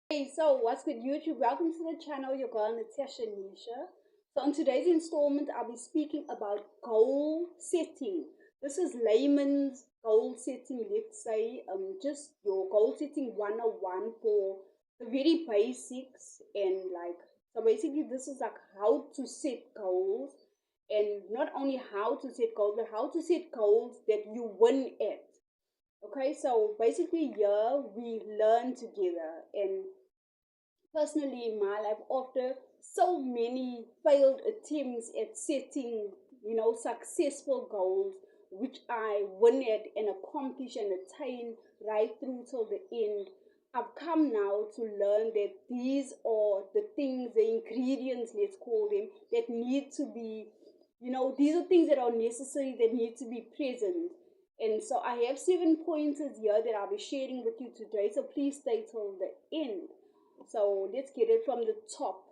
Hey, so what's good, YouTube? Welcome to the channel, your girl Natasha Nisha. So, in today's installment, I'll be speaking about goal setting. This is layman's goal setting, let's say, just your goal setting 101 for the very basics. And like, so basically, this is like how to set goals, and not only how to set goals, but how to set goals that you win at. Okay, so basically, here we learn together. And personally, in my life, after so many failed attempts at setting, successful goals, which I win at and accomplish and attain right through till the end, I've come now to learn that these are the things, the ingredients, let's call them, that need to be, these are things that are necessary, that need to be present. And so I have 7 pointers here that I'll be sharing with you today. So please stay till the end. So let's get it from the top.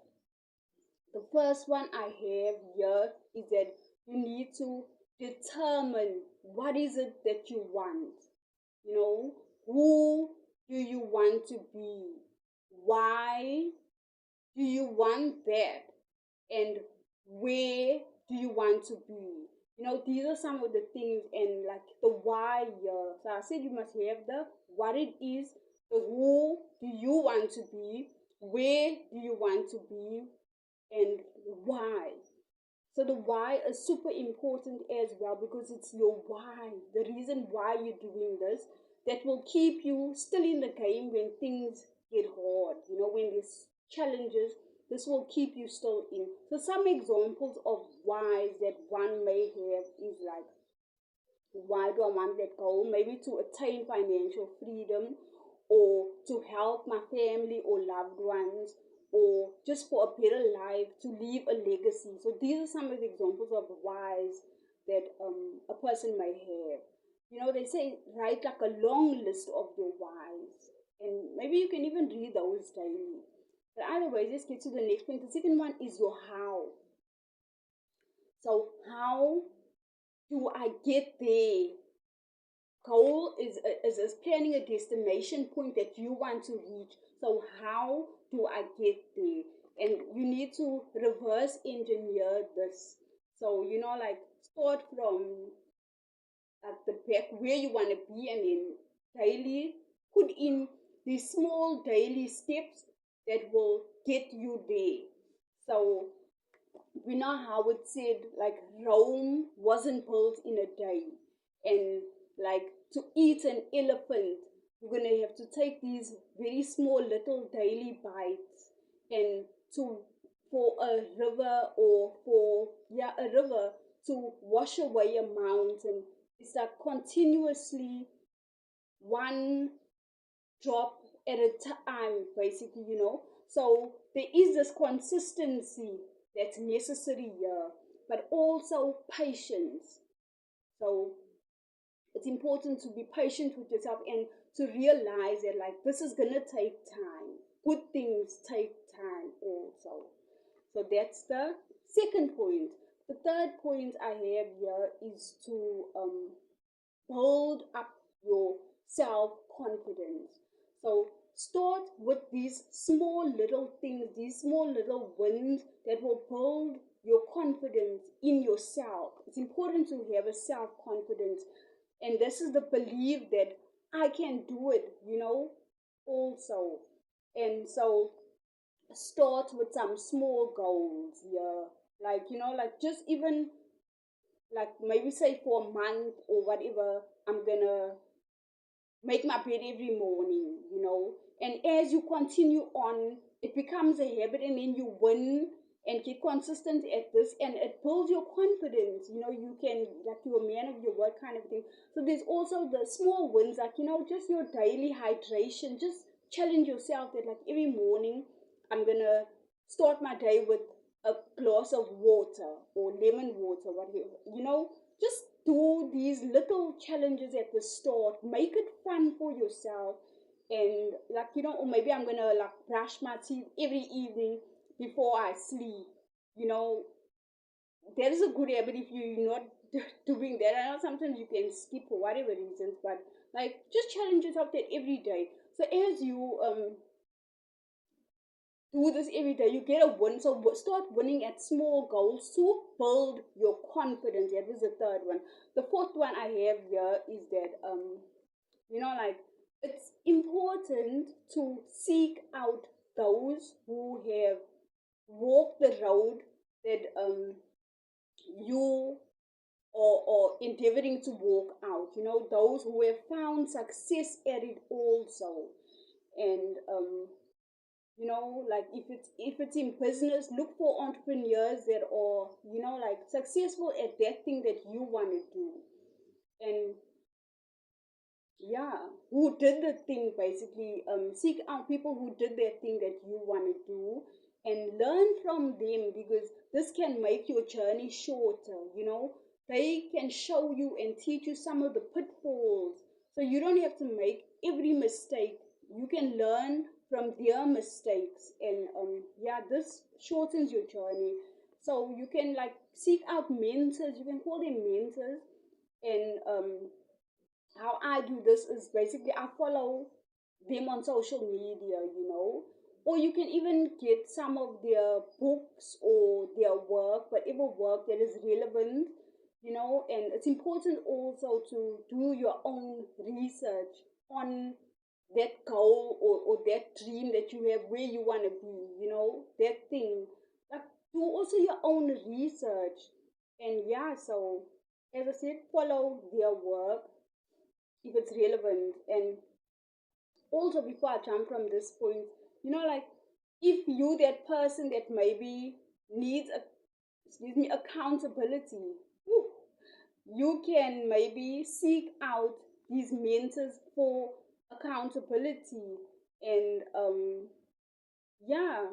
The first one I have here is that you need to determine what is it that you want. You know, who do you want to be? Why do you want that? And where do you want to be? These are some of the things, and like the why here. So I said you must have the what it is, the who do you want to be, where do you want to be, and why. So the why is super important as well, because it's your why, the reason why you're doing this, that will keep you still in the game when things get hard, when there's challenges. This will keep you still in. So some examples of whys that one may have is like, why do I want that goal? Maybe to attain financial freedom, or to help my family or loved ones, or just for a better life, to leave a legacy. So these are some of the examples of whys that a person may have. They say write like a long list of your whys, and maybe you can even read those daily. But either way, let's get to the next point. The second one is your how. So how do I get there? Goal is planning a destination point that you want to reach. So how do I get there? And you need to reverse engineer this. So like, start from at the back where you want to be, and then daily put in these small daily steps that will get you there. So we know how it said, like, Rome wasn't built in a day. And like, to eat an elephant, you're gonna have to take these very small little daily bites. And to for a river, or for, yeah, a river to wash away a mountain, it's like continuously one drop at a time, basically. So there is this consistency that's necessary here, but also patience. So it's important to be patient with yourself, and to realize that, like, this is gonna take time. Good things take time also. So that's the second point. The third point I have here is to build up your self confidence. So start with these small little things, these small little wins that will build your confidence in yourself. It's important to have a self confidence, and this is the belief that I can do it, also. And so start with some small goals. Yeah, like just even like maybe say for a month or whatever, I'm gonna make my bed every morning. And as you continue on, it becomes a habit, and then you win and get consistent at this, and it builds your confidence. You can, like, you're a man of your word kind of thing. So there's also the small wins, like, just your daily hydration. Just challenge yourself that, like, every morning I'm gonna start my day with a glass of water, or lemon water, whatever. Just do these little challenges at the start. Make it fun for yourself. And, like, or maybe I'm gonna, like, brush my teeth every evening before I sleep. You know, that is a good habit if you're not doing that. I know sometimes you can skip for whatever reasons, but like, just challenge yourself that every day. So as you do this every day, you get a win. So start winning at small goals to build your confidence. That was the third one. The fourth one I have here is that like it's important to seek out those who have walked the road that you or endeavoring to walk out. Those who have found success at it also. And like if it's in business, look for entrepreneurs that are like successful at that thing that you want to do. And yeah, who did the thing basically. Seek out people who did that thing that you want to do and learn from them, because this can make your journey shorter. They can show you and teach you some of the pitfalls, so you don't have to make every mistake. You can learn from their mistakes. And yeah, this shortens your journey. So you can like seek out mentors. You can call them mentors. And how I do this is basically I follow them on social media. Or you can even get some of their books or their work, whatever work that is relevant. And it's important also to do your own research on that goal or that dream that you have, where you want to be, that thing. Like, do also your own research. And yeah, so as I said, follow their work if it's relevant. And also, before I jump from this point, like if you that person that maybe needs accountability, whew, you can maybe seek out these mentors for accountability. And yeah,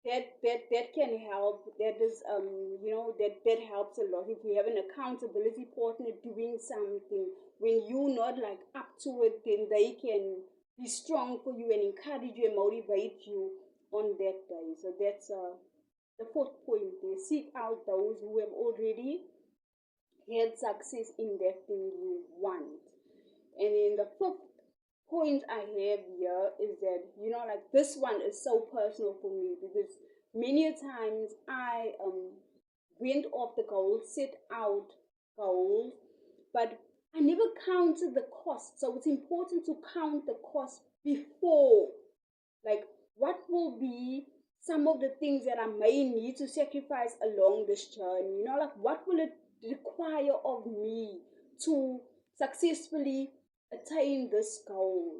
that can help. That is that helps a lot if you have an accountability partner doing something. When you're not like up to it, then they can be strong for you and encourage you and motivate you on that day. So that's the fourth point there. Seek out those who have already had success in that thing you want. And then the fifth point I have here is that, like this one is so personal for me, because many times I went off the goals, set out goals, but I never counted the cost. So it's important to count the cost before. Like, what will be some of the things that I may need to sacrifice along this journey? Like what will it require of me to successfully attain this goal?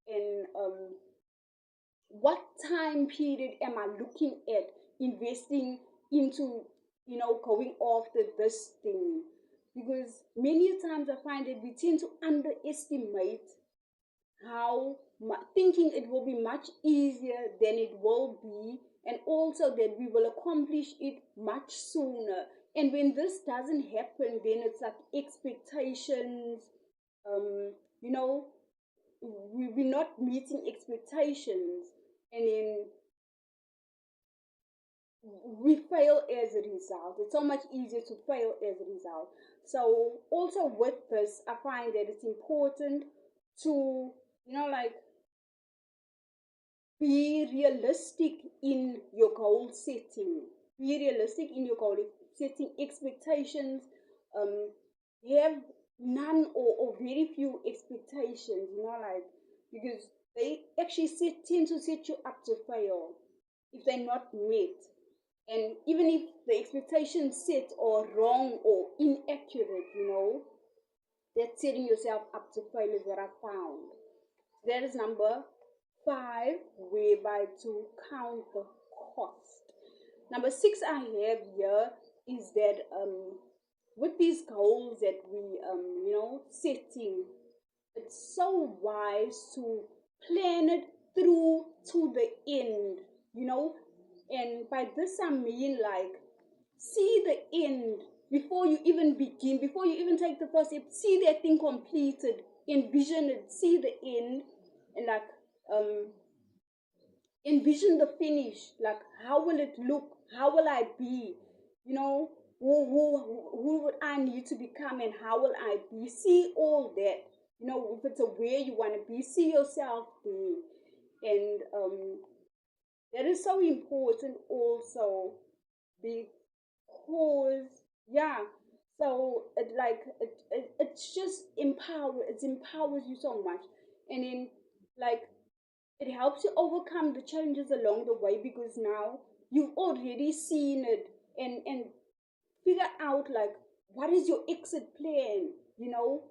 And what time period am I looking at investing into, going after this thing? Because many times I find that we tend to underestimate how thinking it will be much easier than it will be, and also that we will accomplish it much sooner. And when this doesn't happen, then it's like expectations, you know we're not meeting expectations, and then we fail as a result. It's so much easier to fail as a result. So also with this, I find that it's important to, like, be realistic in your goal setting. Be realistic in your goal setting. Expectations, um, have none or very few expectations, like, because they actually tend to set you up to fail if they're not met. And even if the expectations set are wrong or inaccurate, that's setting yourself up to fail, is what I found. That is number 5, whereby to count the cost. Number 6 I have here is that with these goals that we setting, it's so wise to plan it through to the end, you know. And by this I mean, like, see the end before you even begin, before you even take the first step. See that thing completed, envision it, see the end, and like envision the finish. Like, how will it look? How will I be? Who would I need to become, and how will I be? See all that. If it's a where you want to be, see yourself there. And that is so important also because, yeah, so it's just it empowers you so much. And then, like, it helps you overcome the challenges along the way because now you've already seen it, and figure out, like, what is your exit plan, you know?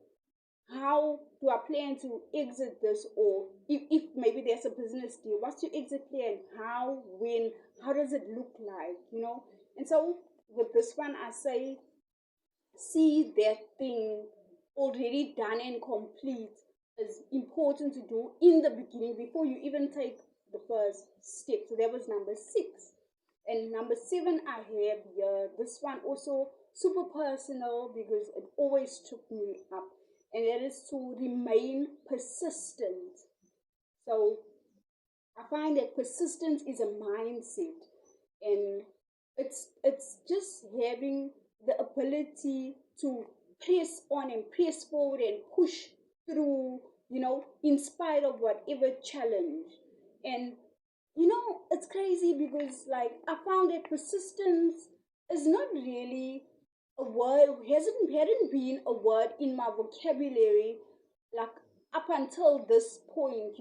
How do I plan to exit this? Or if maybe there's a business deal, what's your exit plan? How, when, how does it look like, you know? And so with this one, I say, see that thing already done and complete is important to do in the beginning before you even take the first step. So that was number 6. And number 7 I have here, this one also super personal because it always took me up, and that is to remain persistent. So I find that persistence is a mindset, and it's just having the ability to press on and press forward and push through, in spite of whatever challenge. And it's crazy because, like, I found that persistence is not really a word, hadn't been a word in my vocabulary, like, up until this point.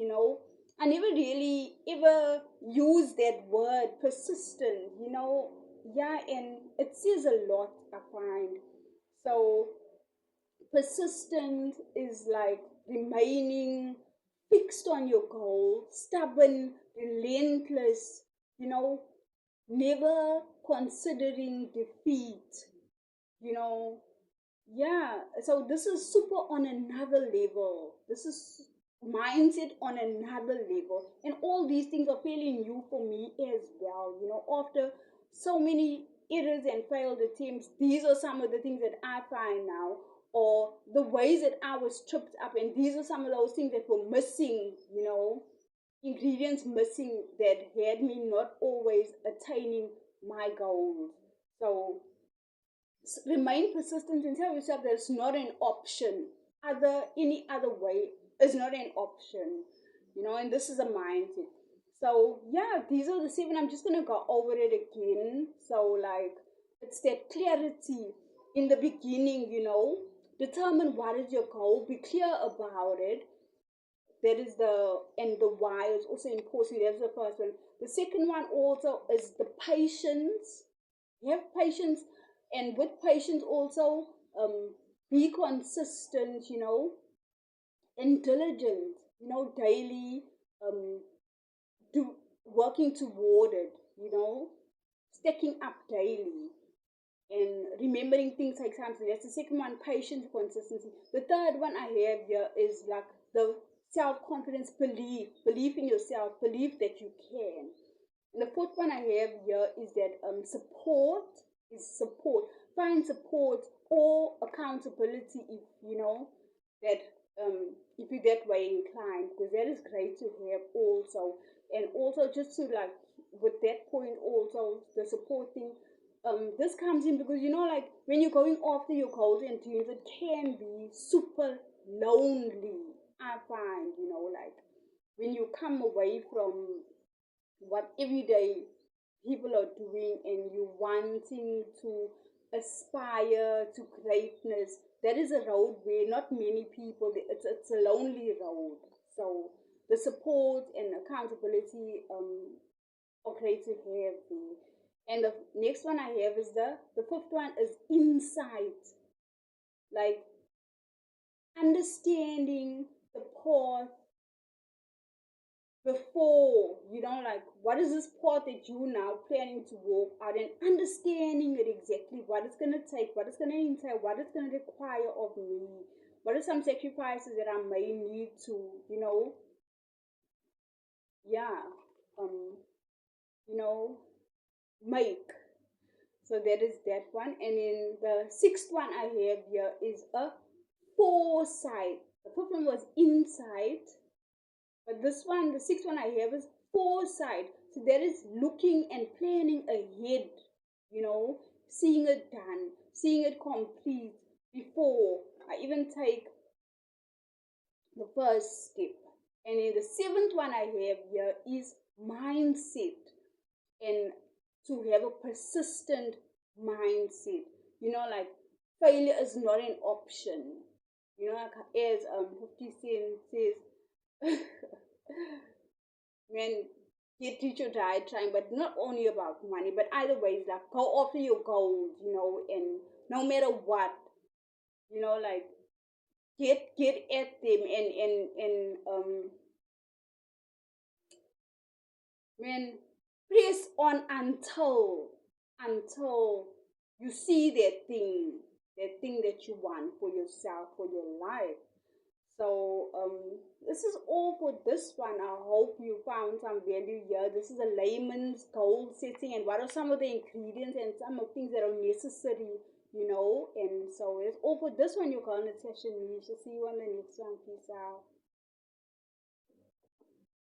I never really ever used that word persistent. Yeah, and it says a lot, I find. So persistent is like remaining fixed on your goal, stubborn, relentless, you know, never considering defeat, you know. Yeah, so this is super on another level. This is mindset on another level. And all these things are fairly new for me as well. After so many errors and failed attempts, these are some of the things that I find now, or the ways that I was tripped up. And these are some of those things that were missing, ingredients missing that had me not always attaining my goals. So remain persistent and tell yourself that it's not an option. Any other way is not an option. And this is a mindset. So yeah, these are the 7. I'm just gonna go over it again. So, like, it's that clarity in the beginning. Determine what is your goal, be clear about it. That is the why is also important. That's the first one. The second one also is the patience. Have patience, and with patience also, be consistent, and diligent, daily, um, do working toward it, stacking up daily, and remembering things takes time. So that's the second one, patience, consistency. The third one I have here is like the self-confidence, belief in yourself, belief that you can. And the fourth one I have here is that support. Find support or accountability if that if you're that way inclined, because that is great to have also. And also, just to, like, with that point also, the support thing, this comes in because, like, when you're going after your goals and dreams, it can be super lonely. I find, like, when you come away from what every day people are doing and you wanting to aspire to greatness, that is a road where not many people, it's a lonely road. So the support and accountability are great to have there. And the next one I have is the fifth one is insight, like understanding the path before, like, what is this path that you now planning to walk out, and understanding it exactly, what it's going to take, what it's going to entail, what it's going to require of me, what are some sacrifices that I may need to, yeah, um, you know, make. So that is that one. And then the sixth one I have here is a foresight. The first one was insight. But this one, the sixth one I have is foresight. So that is looking and planning ahead, seeing it done, seeing it complete before I even take the first step. And then the seventh one I have here is mindset, and to have a persistent mindset. Like failure is not an option. Like as 50 Cent says, man, get teacher die trying, but not only about money, but either ways, like go after your goals, and no matter what, like get at them, and man, press on until you see that thing that you want for yourself, for your life. So this is all for this one. I hope you found some value here. This is a layman's goal setting, and what are some of the ingredients and some of things that are necessary, And so it's all for this one, your girl Natasha Nisha. See you on the next one. Peace out.